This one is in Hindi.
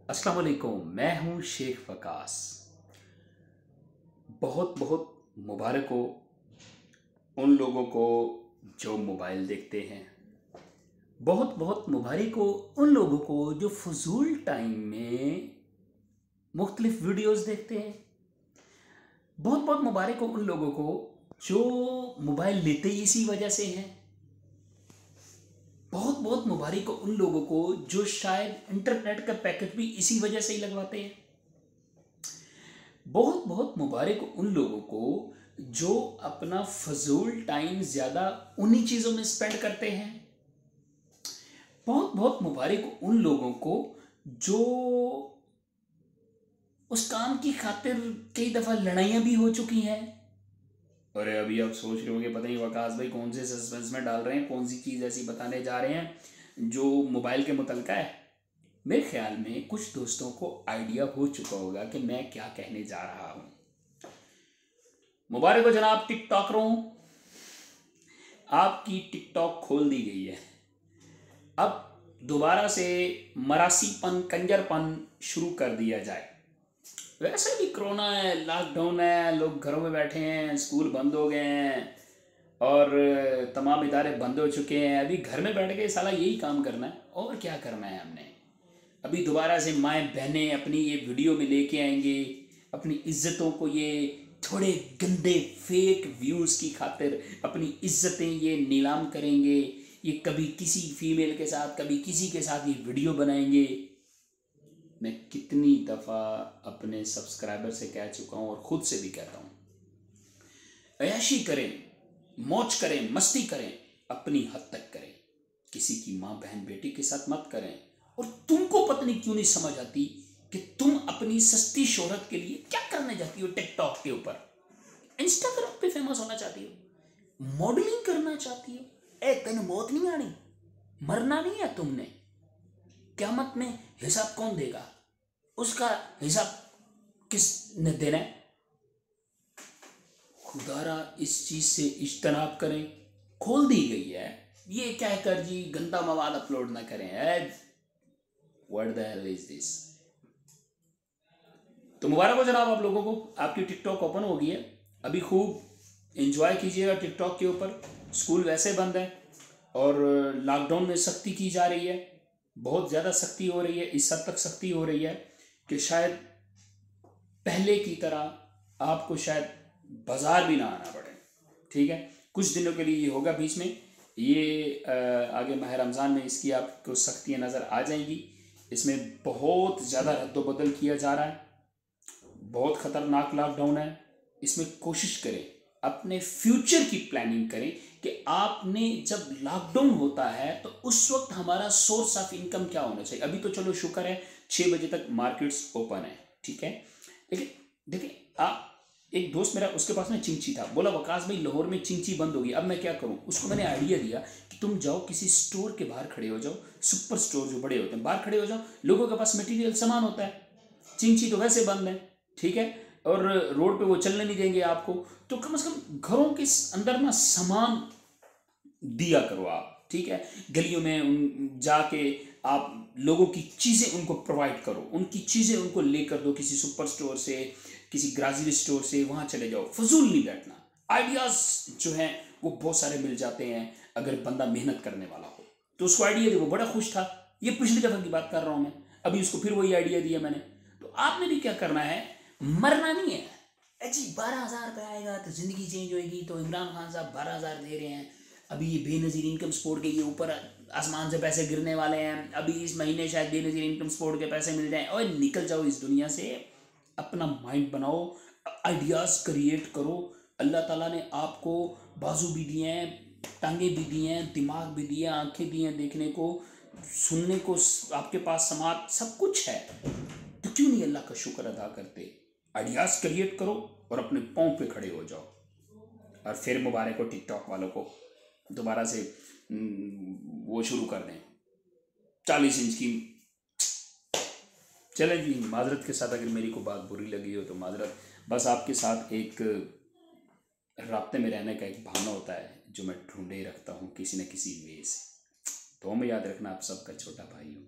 अस्सलाम वालेकुम। मैं हूँ शेख वकास। बहुत बहुत मुबारक हो उन लोगों को जो मोबाइल देखते हैं। बहुत बहुत मुबारक हो उन लोगों को जो फजूल टाइम में मुख्तलिफ वीडियोस देखते हैं। बहुत बहुत मुबारक हो उन लोगों को जो मोबाइल लेते ही इसी वजह से हैं। बहुत बहुत मुबारक हो उन लोगों को जो शायद इंटरनेट का पैकेट भी इसी वजह से ही लगवाते हैं। बहुत बहुत मुबारक उन लोगों को जो अपना फजूल टाइम ज़्यादा उन्हीं चीज़ों में स्पेंड करते हैं। बहुत बहुत मुबारक उन लोगों को जो उस काम की खातिर कई दफ़ा लड़ाइयाँ भी हो चुकी हैं। अरे अभी आप सोच रहे होंगे पता नहीं वकास भाई कौन से सस्पेंस में डाल रहे हैं, कौन सी चीज़ ऐसी बताने जा रहे हैं जो मोबाइल के मुतल्लिक़ है। मेरे ख्याल में कुछ दोस्तों को आइडिया हो चुका होगा कि मैं क्या कहने जा रहा हूँ। मुबारक हो जनाब टिकटॉकरों, आपकी टिकटॉक खोल दी गई है। अब दोबारा से मरासीपन कंजरपन शुरू कर दिया जाए। वैसे भी कोरोना है, लॉकडाउन है, लोग घरों में बैठे हैं, स्कूल बंद हो गए हैं और तमाम इदारे बंद हो चुके हैं। अभी घर में बैठ के साला यही काम करना है और क्या करना है हमने। अभी दोबारा से माएँ बहनें अपनी ये वीडियो में लेके आएंगे अपनी इज्जतों को, ये थोड़े गंदे फेक व्यूज़ की खातिर अपनी इज्जतें ये नीलाम करेंगे। ये कभी किसी फीमेल के साथ कभी किसी के साथ ये वीडियो बनाएंगे। मैं कितनी दफ़ा अपने सब्सक्राइबर से कह चुका हूँ और ख़ुद से भी कहता हूँ, अय्याशी करें, मौज करें, मस्ती करें, अपनी हद तक करें, किसी की माँ बहन बेटी के साथ मत करें। और तुमको पता नहीं क्यों नहीं समझ आती कि तुम अपनी सस्ती शोहरत के लिए क्या करने जाती हो। टिकटॉक के ऊपर, इंस्टाग्राम पे फेमस होना चाहती हो, मॉडलिंग करना चाहती हो। ए तेन मौत नहीं आनी, मरना नहीं है तुमने। क़यामत में हिसाब कौन देगा, उसका हिसाब किसने देना है। खुदारा इस चीज़ से इज्तनाब करें। खोल दी गई है, ये कहकर जी गंदा मवाद अपलोड ना करें। What the hell is this. तो मुबारक हो जनाब आप लोगों को, आपकी टिकटॉक ओपन हो गई है। अभी खूब एंजॉय कीजिएगा टिकटॉक के ऊपर। स्कूल वैसे बंद है और लॉकडाउन में सख्ती की जा रही है, बहुत ज़्यादा सख्ती हो रही है। इस हद तक सख्ती हो रही है कि शायद पहले की तरह आपको शायद बाज़ार भी ना आना पड़े। ठीक है, कुछ दिनों के लिए ये होगा बीच में, ये आगे माह रमज़ान में इसकी आपको सख्तियाँ नज़र आ जाएंगी। इसमें बहुत ज़्यादा रद्दोबदल किया जा रहा है, बहुत ख़तरनाक लॉकडाउन है। इसमें कोशिश करें, अपने फ्यूचर की प्लानिंग करें कि आपने जब लॉकडाउन होता है तो उस वक्त हमारा सोर्स ऑफ इनकम क्या होना चाहिए। अभी तो चलो शुक्र है 6 बजे तक मार्केट्स ओपन है, ठीक है। लेकिन देखिए आप, एक दोस्त मेरा उसके पास में चिंची था, बोला वकास भाई लाहौर में चिंची बंद होगी, अब मैं क्या करूं। उसको मैंने आइडिया दिया कि तुम जाओ किसी स्टोर के बाहर खड़े हो जाओ, सुपर स्टोर जो बड़े होते हैं, बाहर खड़े हो जाओ, लोगों के पास मटेरियल सामान होता है। चिंची तो वैसे बंद है, ठीक है, और रोड पे वो चलने नहीं देंगे आपको, तो कम से कम घरों के अंदर ना सामान दिया करो आप, ठीक है। गलियों में उन जाके आप लोगों की चीज़ें उनको प्रोवाइड करो, उनकी चीज़ें उनको लेकर दो किसी सुपर स्टोर से, किसी ग्रासरी स्टोर से, वहाँ चले जाओ। फजूल नहीं बैठना। आइडियाज़ जो हैं वो बहुत सारे मिल जाते हैं अगर बंदा मेहनत करने वाला हो। तो उसको आइडिया दिया, वो बड़ा खुश था। ये पिछली दफ़ा की बात कर रहा हूँ मैं, अभी उसको फिर वही आइडिया दिया मैंने। तो आपने भी क्या करना है, मरना नहीं है। जी 12,000 रुपये आएगा तो ज़िंदगी चेंज होएगी, तो इमरान खान साहब 12,000 दे रहे हैं, अभी ये बेनज़ीर इनकम सपोर्ट के ये ऊपर आसमान से पैसे गिरने वाले हैं, अभी इस महीने शायद बेनज़ीर इनकम सपोर्ट के पैसे मिल जाएं। और निकल जाओ इस दुनिया से, अपना माइंड बनाओ, आइडियाज़ क्रिएट करो। अल्लाह ताला ने आपको बाजू भी दिए हैं, टांगे भी दिए हैं, दिमाग भी दिए, आंखें दी हैं देखने को, सुनने को, आपके पास समाज सब कुछ है, तो क्यों नहीं अल्लाह का शुक्र अदा करते। आइडियाज़ क्रिएट करो और अपने पाँव पे खड़े हो जाओ। और फिर मुबारक हो टिकटॉक वालों को, दोबारा से वो शुरू कर दें 40 इंच की। चलें जी, माजरत के साथ अगर मेरी को बात बुरी लगी हो तो माजरत। बस आपके साथ एक राब्ते में रहने का एक बहाना होता है जो मैं ढूंढे रखता हूँ किसी न किसी वे से। तो मैं याद रखना, आप सबका छोटा भाई हूँ।